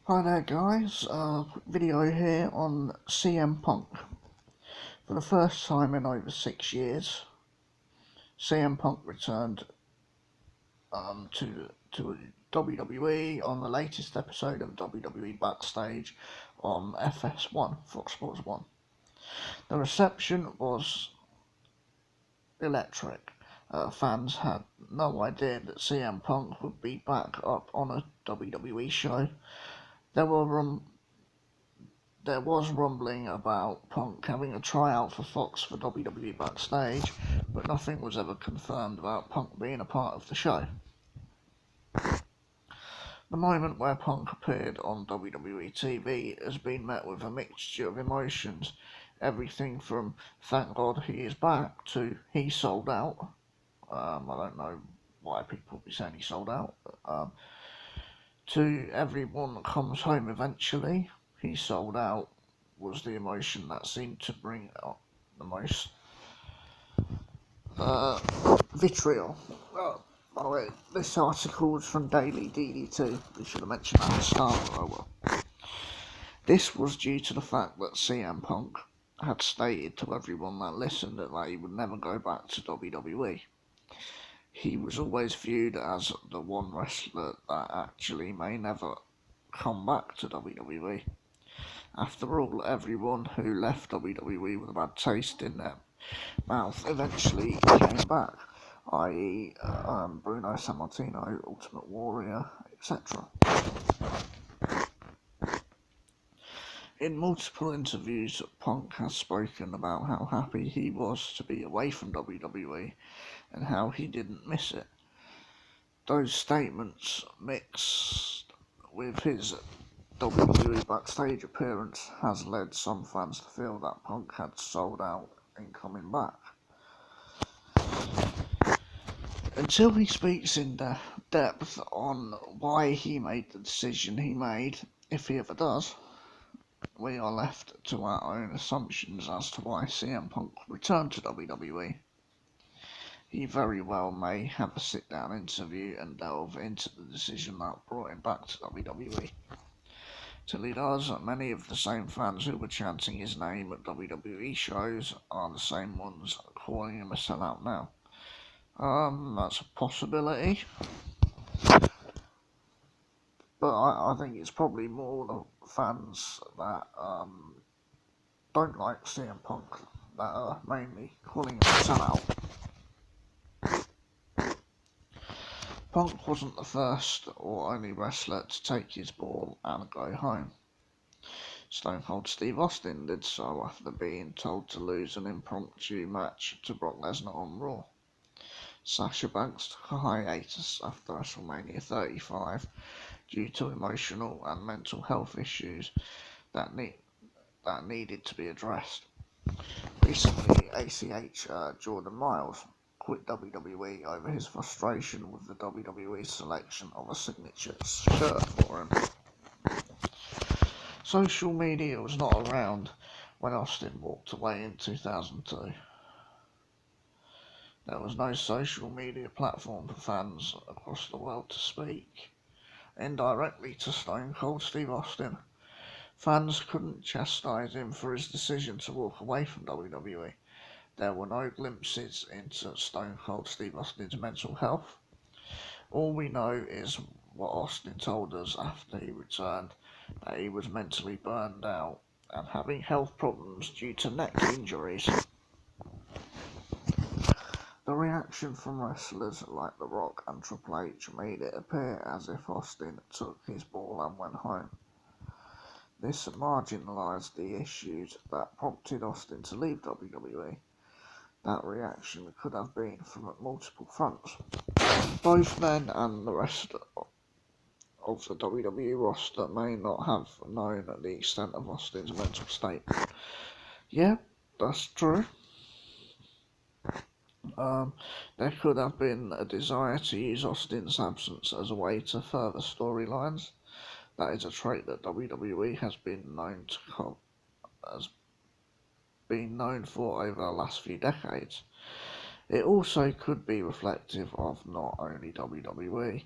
Hi there guys, quick video here on CM Punk. For the first time in over 6 years, CM Punk returned to WWE on the latest episode of WWE Backstage on FS1, Fox Sports 1. The reception was electric. Fans had no idea that CM Punk would be back up on a WWE show. There was rumbling about Punk having a tryout for Fox for WWE Backstage, but nothing was ever confirmed about Punk being a part of the show. The moment where Punk appeared on WWE TV has been met with a mixture of emotions, everything from thank God he is back to he sold out. I don't know why people be saying he sold out, to everyone comes home eventually, he sold out was the emotion that seemed to bring out the most vitriol. By the way, this article was from Daily DD2. We should have mentioned that at the start, but oh well. This was due to the fact that CM Punk had stated to everyone that listened that he would never go back to WWE. He was always viewed as the one wrestler that actually may never come back to WWE. After all, everyone who left WWE with a bad taste in their mouth eventually came back, i.e. Bruno Sammartino, Ultimate Warrior, etc. In multiple interviews, Punk has spoken about how happy he was to be away from WWE and how he didn't miss it. Those statements, mixed with his WWE Backstage appearance, has led some fans to feel that Punk had sold out in coming back. Until he speaks in depth on why he made the decision he made, if he ever does, we are left to our own assumptions as to why CM Punk returned to WWE. He very well may have a sit-down interview and delve into the decision that brought him back to WWE. Till he does, many of the same fans who were chanting his name at WWE shows are the same ones calling him a sellout now. That's a possibility. But I think it's probably more the fans that don't like CM Punk that are mainly calling him a sellout. Punk wasn't the first or only wrestler to take his ball and go home. Stone Cold Steve Austin did so after being told to lose an impromptu match to Brock Lesnar on Raw. Sasha Banks took a hiatus after WrestleMania 35 due to emotional and mental health issues that needed to be addressed. Recently, ACH Jordan Miles quit WWE over his frustration with the WWE selection of a signature shirt for him. Social media was not around when Austin walked away in 2002. There was no social media platform for fans across the world to speak indirectly to Stone Cold Steve Austin. Fans couldn't chastise him for his decision to walk away from WWE. There were no glimpses into Stone Cold Steve Austin's mental health. All we know is what Austin told us after he returned, that he was mentally burned out and having health problems due to neck injuries. The reaction from wrestlers like The Rock and Triple H made it appear as if Austin took his ball and went home. This marginalised the issues that prompted Austin to leave WWE. That reaction could have been from multiple fronts. Both men and the rest of the WWE roster may not have known the extent of Austin's mental state. Yeah, that's true. There could have been a desire to use Austin's absence as a way to further storylines. That is a trait that WWE has been known for over the last few decades. It also could be reflective of not only WWE,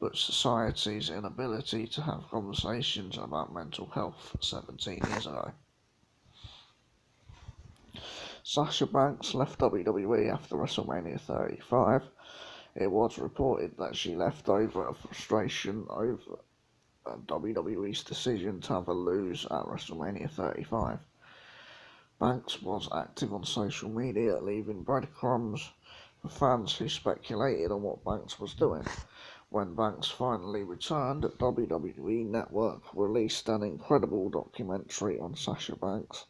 but society's inability to have conversations about mental health 17 years ago. Sasha Banks left WWE after WrestleMania 35. It was reported that she left over a frustration over WWE's decision to have her lose at WrestleMania 35. Banks was active on social media, leaving breadcrumbs for fans who speculated on what Banks was doing. When Banks finally returned, WWE Network released an incredible documentary on Sasha Banks.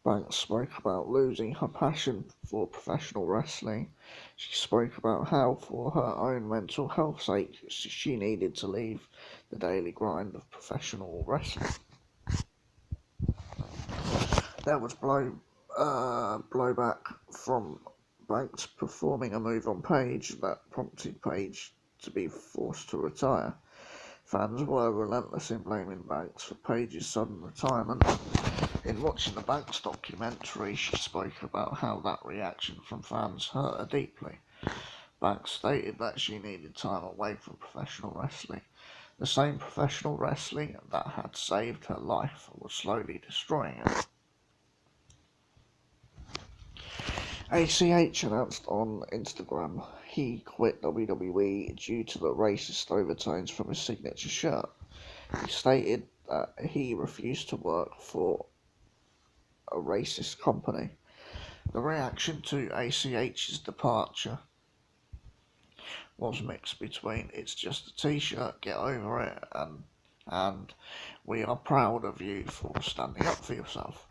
Banks spoke about losing her passion for professional wrestling. She spoke about how, for her own mental health's sake, she needed to leave the daily grind of professional wrestling. There was blowback from Banks performing a move on Paige that prompted Paige to be forced to retire. Fans were relentless in blaming Banks for Paige's sudden retirement. In watching the Banks documentary, she spoke about how that reaction from fans hurt her deeply. Banks stated that she needed time away from professional wrestling. The same professional wrestling that had saved her life was slowly destroying her. ACH announced on Instagram he quit WWE due to the racist overtones from his signature shirt. He stated that he refused to work for a racist company. The reaction to ACH's departure was mixed between "it's just a t-shirt, get over it" and "we are proud of you for standing up for yourself."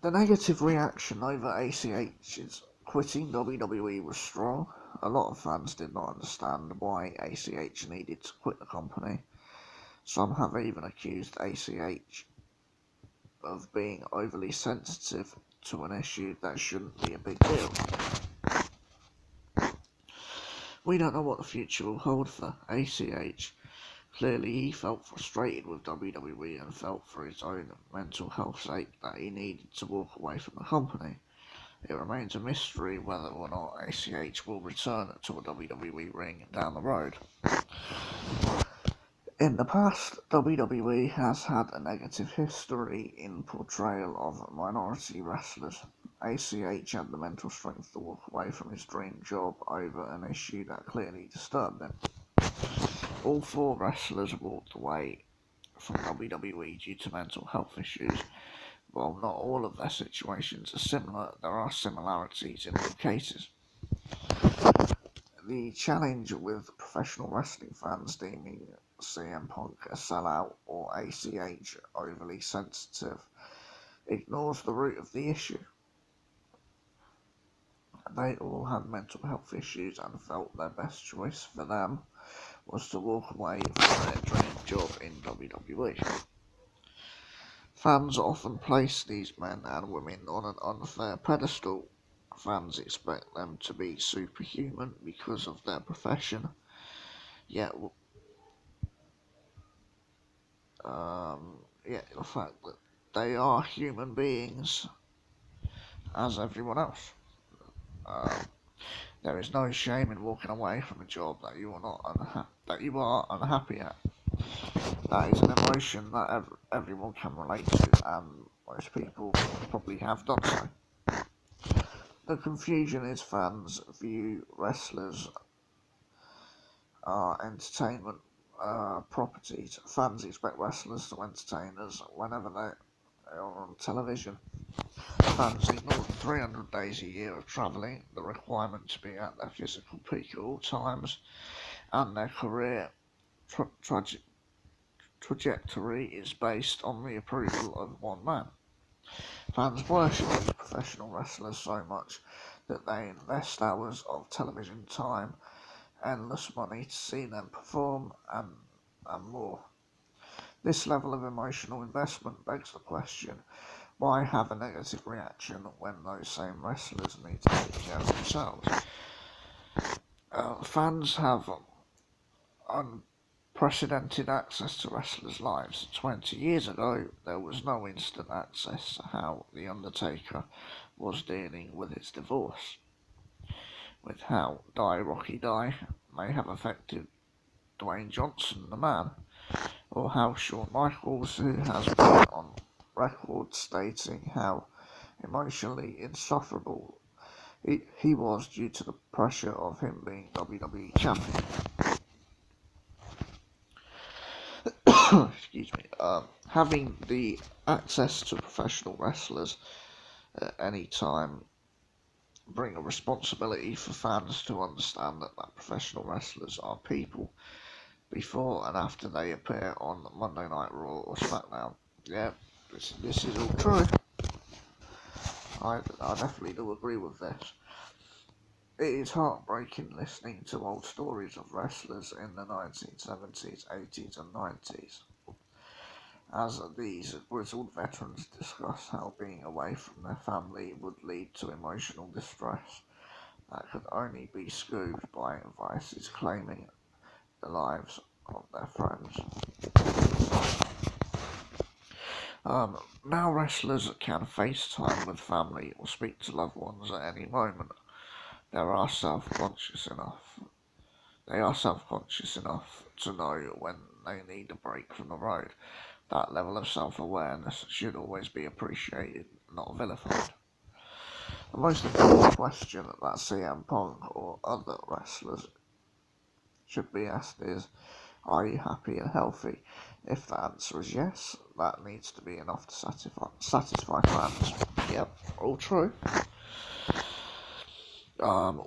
The negative reaction over ACH's quitting WWE was strong. A lot of fans did not understand why ACH needed to quit the company. Some have even accused ACH of being overly sensitive to an issue that shouldn't be a big deal. We don't know what the future will hold for ACH. Clearly he felt frustrated with WWE and felt for his own mental health's sake that he needed to walk away from the company. It remains a mystery whether or not ACH will return to a WWE ring down the road. In the past, WWE has had a negative history in portrayal of minority wrestlers. ACH had the mental strength to walk away from his dream job over an issue that clearly disturbed him. All four wrestlers walked away from WWE due to mental health issues. While not all of their situations are similar, there are similarities in all cases. The challenge with professional wrestling fans deeming CM Punk a sellout or ACH overly sensitive ignores the root of the issue. They all had mental health issues and felt their best choice for them was to walk away from their dream job in WWE. Fans often place these men and women on an unfair pedestal. Fans expect them to be superhuman because of their profession, yet the fact that they are human beings as everyone else. There is no shame in walking away from a job that you are unhappy at. That is an emotion that everyone can relate to, and most people probably have done so. The confusion is fans view wrestlers are entertainment properties. Fans expect wrestlers to entertain us whenever they are on television. Fans ignore the 300 days a year of travelling, the requirement to be at their physical peak at all times, and their career trajectory is based on the approval of one man. Fans worship these professional wrestlers so much that they invest hours of television time, endless money to see them perform, and more. This level of emotional investment begs the question, why have a negative reaction when those same wrestlers need to take care of themselves? Fans have unprecedented access to wrestlers' lives. 20 years ago, there was no instant access to how The Undertaker was dealing with his divorce. with how Die Rocky Die may have affected Dwayne Johnson, the man, or how Shawn Michaels, who has been on record stating how emotionally insufferable he was due to the pressure of him being WWE champion. Excuse me. Having the access to professional wrestlers at any time bring a responsibility for fans to understand that professional wrestlers are people before and after they appear on Monday Night Raw or SmackDown. Yeah, this is all true. I definitely do agree with this. It is heartbreaking listening to old stories of wrestlers in the 1970s, 80s and 90s, as these grizzled veterans discuss how being away from their family would lead to emotional distress that could only be scooped by vices claiming the lives of their friends. Now wrestlers can FaceTime with family or speak to loved ones at any moment. They are self-conscious enough to know when they need a break from the road. That level of self-awareness should always be appreciated, not vilified. The most important question that CM Punk or other wrestlers should be asked is, are you happy and healthy? If the answer is yes, that needs to be enough to satisfy fans. Yep, all true.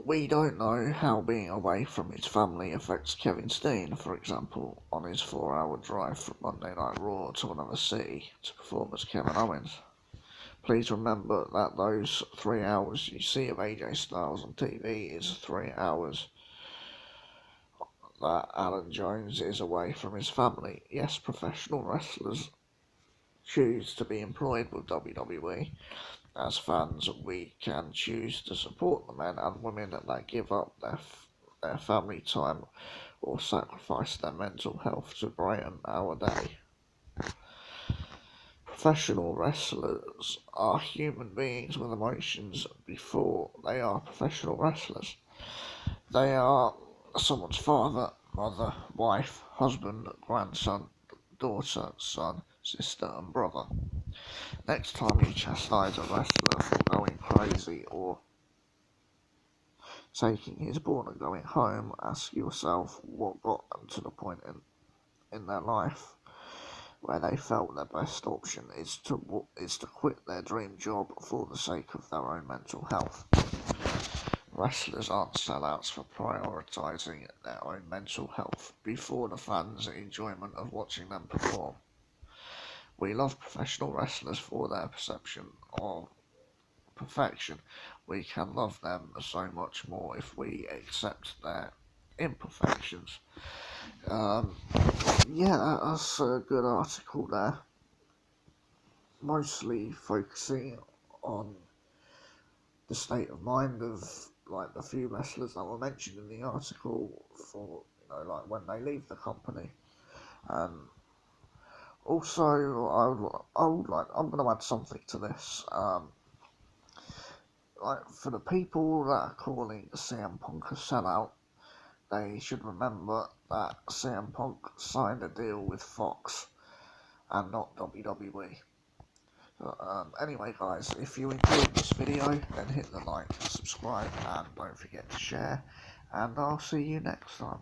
We don't know how being away from his family affects Kevin Steen, for example, on his 4-hour drive from Monday Night Raw to another city to perform as Kevin Owens. Please remember that those 3 hours you see of AJ Styles on TV is 3 hours that Alan Jones is away from his family. Yes, professional wrestlers choose to be employed with WWE. As fans, we can choose to support the men and women that give up their family time or sacrifice their mental health to brighten our day. Professional wrestlers are human beings with emotions before they are professional wrestlers. They are someone's father, mother, wife, husband, grandson, daughter, son, sister and brother. Next time you chastise a wrestler for going crazy or taking his ball and going home, ask yourself what got them to the point in their life where they felt their best option is to quit their dream job for the sake of their own mental health. Wrestlers aren't sellouts for prioritising their own mental health before the fans' enjoyment of watching them perform. We love professional wrestlers for their perception of perfection. We can love them so much more if we accept their imperfections. Yeah, that's a good article there. Mostly focusing on the state of mind of like the few wrestlers that were mentioned in the article for like when they leave the company. And also, I'm going to add something to this. Like for the people that are calling CM Punk a sellout, they should remember that CM Punk signed a deal with Fox and not WWE. Anyway guys, if you enjoyed this video, then hit the like, subscribe and don't forget to share, and I'll see you next time.